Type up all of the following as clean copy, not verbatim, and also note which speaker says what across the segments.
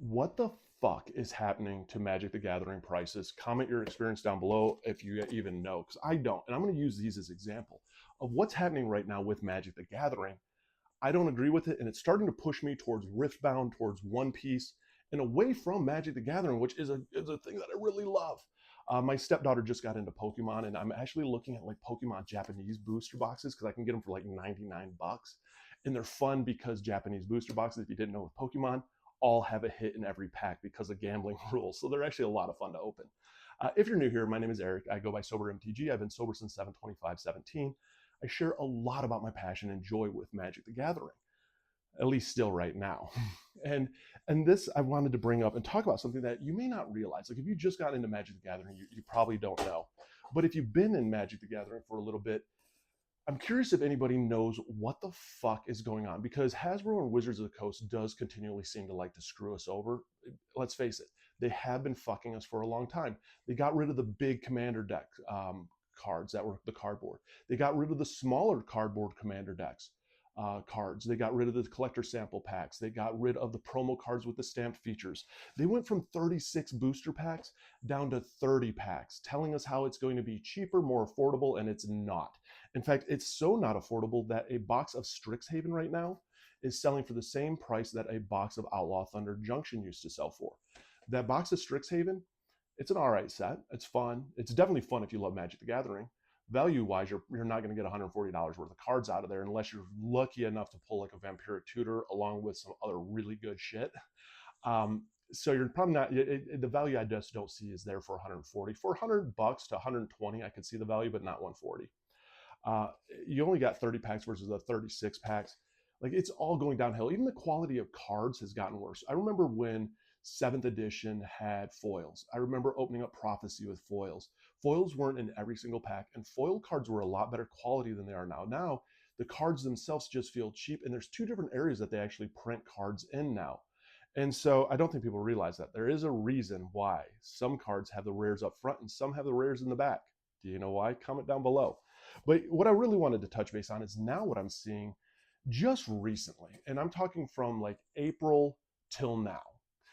Speaker 1: What the fuck is happening to Magic the Gathering prices? Comment your experience down below if you even know, because I don't. And I'm going to use these as example of what's happening right now with Magic the Gathering. I don't agree with it, and it's starting to push me towards Riftbound, towards One Piece, and away from Magic the Gathering, which is a thing that I really love. My stepdaughter just got into Pokemon, and I'm actually looking at like Pokemon Japanese booster boxes because I can get them for like 99 bucks. And they're fun because Japanese booster boxes, if you didn't know with Pokemon, all have a hit in every pack because of gambling rules. So they're actually a lot of fun to open. If you're new here, my name is Eric. I go by Sobermtg. I've been sober since 7/25/17. I share a lot about my passion and joy with Magic the Gathering, at least still right now. and this I wanted to bring up and talk about something that you may not realize. Like if you just got into Magic the Gathering, you probably don't know. But if you've been in Magic the Gathering for a little bit, I'm curious if anybody knows what the fuck is going on, because Hasbro and Wizards of the Coast does continually seem to like to screw us over. Let's face it, they have been fucking us for a long time. They got rid of the big commander deck cards that were the cardboard. They got rid of the smaller cardboard commander decks cards. They got rid of the collector sample packs. They got rid of the promo cards with the stamped features. They went from 36 booster packs down to 30 packs, telling us how it's going to be cheaper, more affordable, and it's not. In fact, it's so not affordable that a box of Strixhaven right now is selling for the same price that a box of Outlaw Thunder Junction used to sell for. That box of Strixhaven, it's an all right set. It's fun. It's definitely fun if you love Magic the Gathering. Value-wise, you're not going to get $140 worth of cards out of there unless you're lucky enough to pull like a Vampiric Tutor along with some other really good shit. So you're probably not, the value I just don't see is there for 140. For 100 bucks to 120, I could see the value, but not 140. You only got 30 packs versus the 36 packs. Like it's all going downhill. Even the quality of cards has gotten worse. I remember when 7th edition had foils. I remember opening up Prophecy with foils. Foils weren't in every single pack, and foil cards were a lot better quality than they are now. Now, the cards themselves just feel cheap, and there's two different areas that they actually print cards in now. And so I don't think people realize that. There is a reason why some cards have the rares up front and some have the rares in the back. Do you know why? Comment down below. But what I really wanted to touch base on is now what I'm seeing just recently, and I'm talking from like April till now.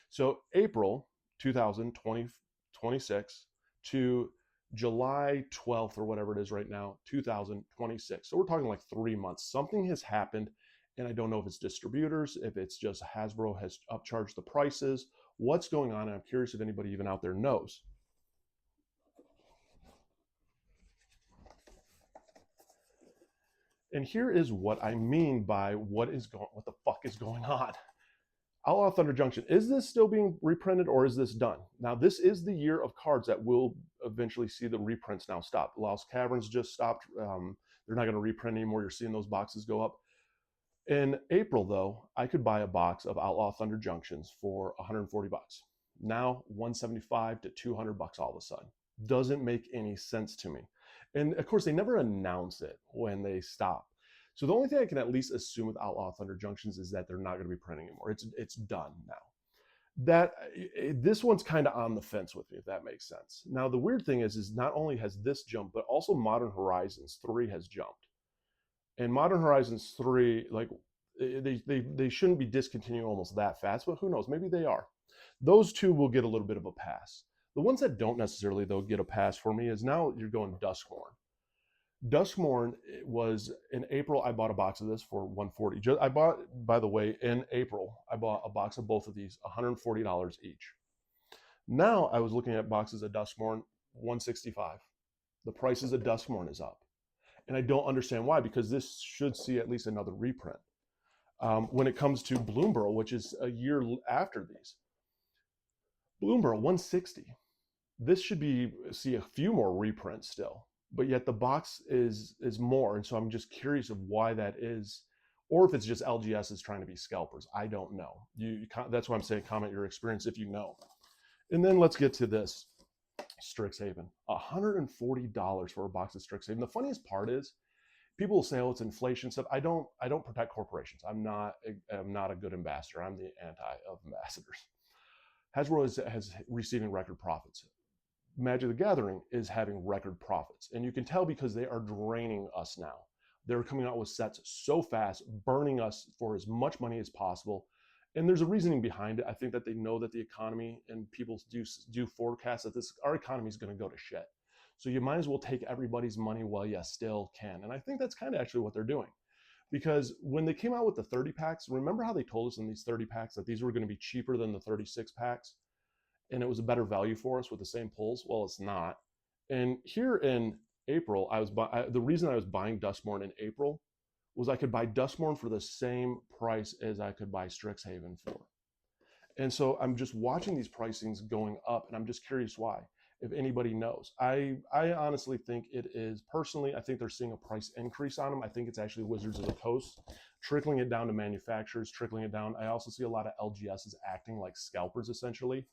Speaker 1: So April 2026 to July 12th or whatever it is right now, 2026. So we're talking like 3 months. Something has happened, and I don't know if it's distributors, if it's just Hasbro has upcharged the prices, what's going on, and I'm curious if anybody even out there knows. And here is what I mean by what the fuck is going on. Outlaw Thunder Junction, is this still being reprinted or is this done? Now, this is the year of cards that will eventually see the reprints now stop. Lost Caverns just stopped. They're not going to reprint anymore. You're seeing those boxes go up. In April, though, I could buy a box of Outlaw Thunder Junctions for 140 bucks. Now, 175 to 200 bucks all of a sudden. Doesn't make any sense to me. And of course, they never announce it when they stop. So the only thing I can at least assume with Outlaw Thunder Junctions is that they're not going to be printing anymore. It's done now. This one's kind of on the fence with me, if that makes sense. Now the weird thing is not only has this jumped, but also Modern Horizons 3 has jumped. And Modern Horizons 3, like they shouldn't be discontinuing almost that fast, but who knows? Maybe they are. Those two will get a little bit of a pass. The ones that don't necessarily though get a pass for me is now you're going Duskmourn. Duskmourn was in April. I bought a box of this for 140. I bought, by the way, in April, I bought a box of both of these, $140 each. Now I was looking at boxes of Duskmourn, 165. The prices of Duskmourn is up. And I don't understand why, because this should see at least another reprint. When it comes to Bloomborough, which is a year after these, Bloomborough, 160. This should see a few more reprints still. But yet the box is more, and so I'm just curious of why that is, or if it's just LGS is trying to be scalpers. I don't know. That's why I'm saying comment your experience if you know. And then let's get to this Strixhaven, $140 for a box of Strixhaven. The funniest part is people will say, "Oh, it's inflation stuff." I don't protect corporations. I'm not a good ambassador. I'm the anti of ambassadors. Hasbro has receiving record profits. Magic the Gathering is having record profits. And you can tell because they are draining us now. They're coming out with sets so fast, burning us for as much money as possible. And there's a reasoning behind it. I think that they know that the economy and people do forecast that our economy is going to go to shit. So you might as well take everybody's money while you still can. And I think that's kind of actually what they're doing. Because when they came out with the 30 packs, remember how they told us in these 30 packs that these were going to be cheaper than the 36 packs? And it was a better value for us with the same pulls? Well, it's not. And here in April, the reason I was buying Dustmorn in April was I could buy Dustmorn for the same price as I could buy Strixhaven for. And so I'm just watching these pricings going up, and I'm just curious why, if anybody knows. I honestly think it is, personally, I think they're seeing a price increase on them. I think it's actually Wizards of the Coast trickling it down to manufacturers, trickling it down. I also see a lot of LGSs acting like scalpers, essentially.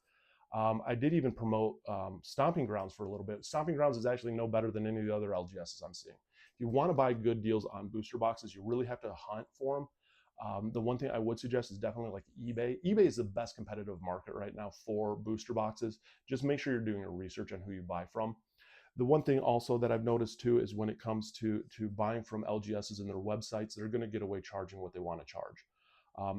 Speaker 1: I did even promote Stomping Grounds for a little bit. Stomping Grounds is actually no better than any of the other LGSs I'm seeing. If you want to buy good deals on booster boxes, you really have to hunt for them. The one thing I would suggest is definitely like eBay. eBay is the best competitive market right now for booster boxes. Just make sure you're doing your research on who you buy from. The one thing also that I've noticed too is when it comes to buying from LGSs and their websites, they're going to get away charging what they want to charge.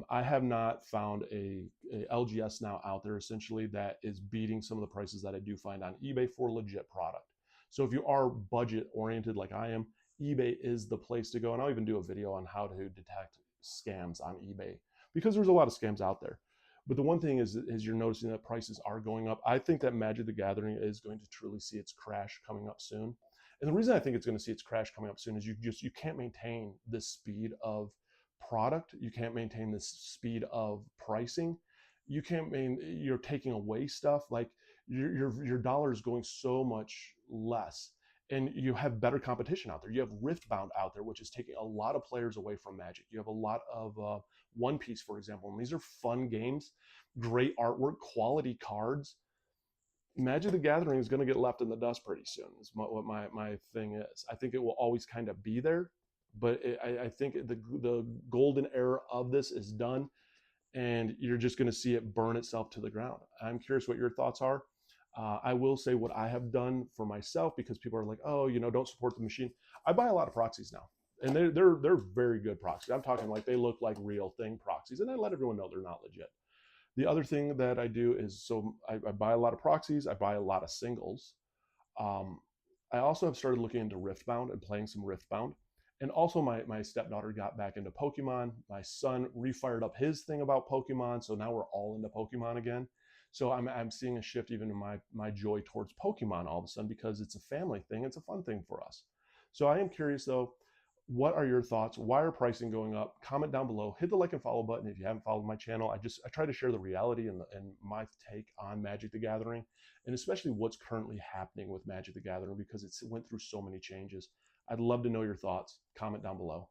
Speaker 1: I have not found a LGS now out there essentially that is beating some of the prices that I do find on eBay for legit product. So if you are budget oriented like I am, eBay is the place to go. And I'll even do a video on how to detect scams on eBay because there's a lot of scams out there. But the one thing is you're noticing that prices are going up. I think that Magic the Gathering is going to truly see its crash coming up soon. And the reason I think it's going to see its crash coming up soon is you can't maintain this speed of product. You can't maintain this speed of pricing. You're taking away stuff. Like your dollar is going so much less, and you have better competition out there. You have Riftbound out there, which is taking a lot of players away from Magic. You have a lot of One Piece, for example, and these are fun games, great artwork, quality cards. Magic the Gathering is going to get left in the dust pretty soon, is what my thing is. I think it will always kind of be there, but I think the golden era of this is done, and you're just going to see it burn itself to the ground. I'm curious what your thoughts are. I will say what I have done for myself, because people are like, oh, don't support the machine. I buy a lot of proxies now, and they're very good proxies. I'm talking like they look like real thing proxies, and I let everyone know they're not legit. The other thing that I do is, so I buy a lot of proxies. I buy a lot of singles. I also have started looking into Riftbound and playing some Riftbound. And also my stepdaughter got back into Pokemon. My son refired up his thing about Pokemon. So now we're all into Pokemon again. So I'm seeing a shift even in my joy towards Pokemon all of a sudden, because it's a family thing. It's a fun thing for us. So I am curious though, what are your thoughts? Why are pricing going up? Comment down below. Hit the like and follow button if you haven't followed my channel. I try to share the reality and my take on Magic the Gathering, and especially what's currently happening with Magic the Gathering, because it went through so many changes. I'd love to know your thoughts. Comment down below.